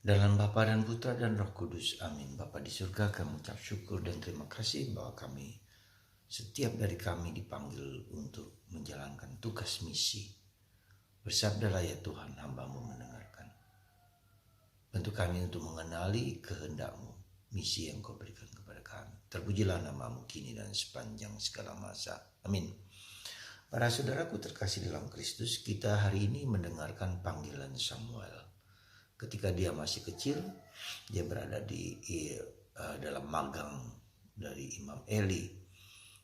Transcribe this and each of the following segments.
Dalam Bapa dan Putra dan Roh Kudus. Amin. Bapa di surga, kami ucap syukur dan terima kasih bahwa setiap dari kami dipanggil untuk menjalankan tugas misi. Bersabdalah ya Tuhan, hamba-Mu mendengarkan. Bantu kami untuk mengenali kehendak-Mu, misi yang Kau berikan kepada kami. Terpujilah nama-Mu kini dan sepanjang segala masa. Amin. Para saudaraku terkasih dalam Kristus, kita hari ini mendengarkan panggilan Samuel. Ketika dia masih kecil, dia berada di dalam magang dari Imam Eli.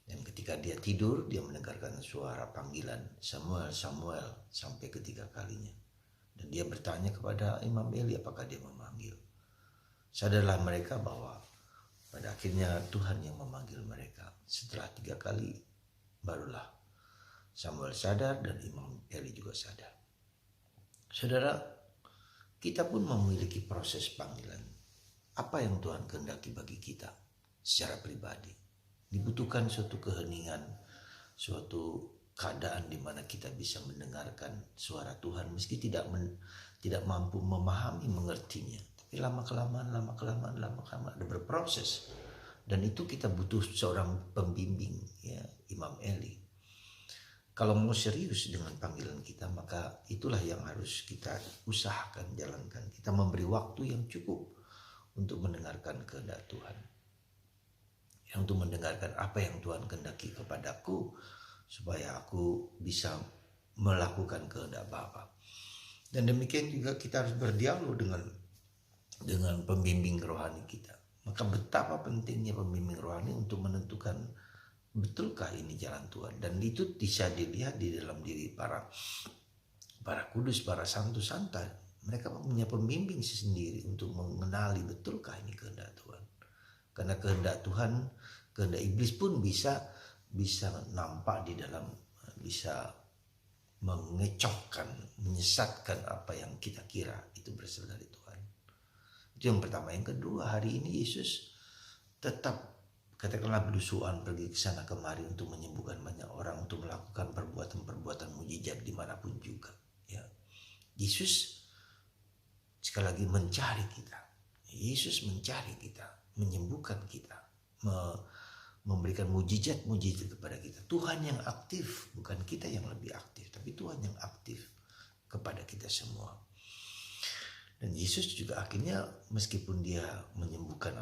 Dan ketika dia tidur, dia mendengarkan suara panggilan Samuel, Samuel sampai ketiga kalinya. Dan dia bertanya kepada Imam Eli apakah dia memanggil. Sadarlah mereka bahwa pada akhirnya Tuhan yang memanggil mereka. Setelah 3 kali barulah Samuel sadar dan Imam Eli juga sadar. Saudara, kita pun memiliki proses panggilan. Apa yang Tuhan kehendaki bagi kita secara pribadi? Dibutuhkan suatu keheningan, suatu keadaan di mana kita bisa mendengarkan suara Tuhan meski tidak mampu memahami, mengertinya. Tapi lama-kelamaan ada berproses. Dan itu kita butuh seorang pembimbing, ya, Imam Eli. Kalau mau serius dengan panggilan kita, maka itulah yang harus kita usahakan jalankan. Kita memberi waktu yang cukup untuk mendengarkan kehendak Tuhan. Untuk mendengarkan apa yang Tuhan kehendaki kepadaku, supaya aku bisa melakukan kehendak Bapa. Dan demikian juga kita harus berdialog dengan pembimbing rohani kita. Maka betapa pentingnya pembimbing rohani untuk menentukan betulkah ini jalan Tuhan. Dan itu bisa dilihat di dalam diri para kudus, para santu-santa. Mereka punya pembimbing sendiri untuk mengenali betulkah ini kehendak Tuhan. Karena kehendak Tuhan, kehendak iblis pun bisa nampak di dalam, bisa mengecohkan, menyesatkan apa yang kita kira itu berasal dari Tuhan. Itu yang pertama. Yang kedua, hari ini Yesus tetap katakanlah belusuan pergi ke sana kemari untuk menyembuhkan banyak orang, untuk melakukan perbuatan-perbuatan mujizat dimanapun juga. Ya, Yesus sekali lagi mencari kita. Yesus mencari kita, menyembuhkan kita, memberikan mujizat-mujizat kepada kita. Tuhan yang aktif, bukan kita yang lebih aktif, tapi Tuhan yang aktif kepada kita semua. Dan Yesus juga akhirnya meskipun dia menyembuhkan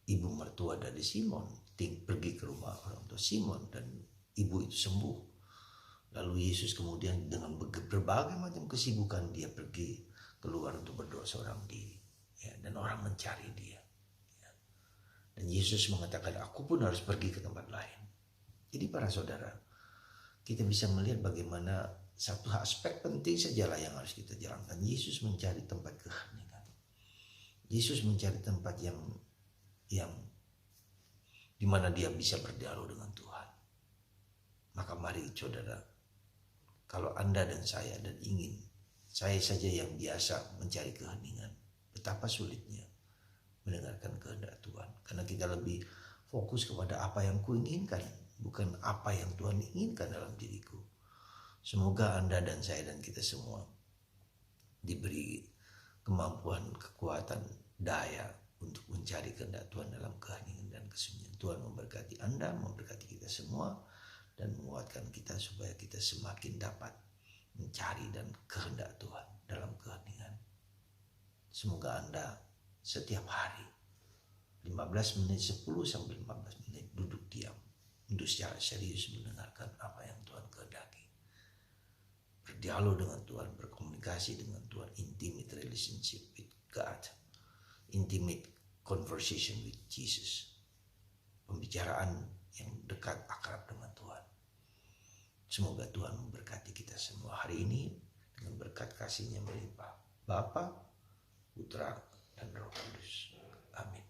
ibu mertua dari Simon, pergi ke rumah orang tua Simon dan ibu itu sembuh. Lalu Yesus kemudian dengan berbagai macam kesibukan dia pergi keluar untuk berdoa seorang diri, ya, dan orang mencari dia. Ya. Dan Yesus mengatakan, aku pun harus pergi ke tempat lain. Jadi para saudara, kita bisa melihat bagaimana satu aspek penting sajalah yang harus kita jalankan. Yesus mencari tempat keheningan. Yesus mencari tempat yang di mana dia bisa berdialog dengan Tuhan. Maka mari saudara, kalau Anda dan saya saya saja yang biasa mencari keheningan, betapa sulitnya mendengarkan kehendak Tuhan. Karena kita lebih fokus kepada apa yang kuinginkan, bukan apa yang Tuhan inginkan dalam diriku. Semoga Anda dan saya dan kita semua diberi kemampuan, kekuatan, daya untuk mencari kehendak Tuhan dalam keheningan dan kesunyian. Tuhan memberkati Anda, memberkati kita semua, dan menguatkan kita supaya kita semakin dapat mencari dan kehendak Tuhan dalam keheningan. Semoga Anda setiap hari 15 menit, 10 sampai 15 menit duduk diam untuk secara serius mendengarkan apa yang Tuhan kehendaki. Berdialog dengan Tuhan, berkomunikasi dengan Tuhan, intimate relationship with God, intimate conversation with Jesus, pembicaraan yang dekat, akrab dengan Tuhan. Semoga Tuhan memberkati kita semua hari ini dengan berkat kasih-Nya melimpah. Bapa, Putra, dan Roh Kudus. Amin.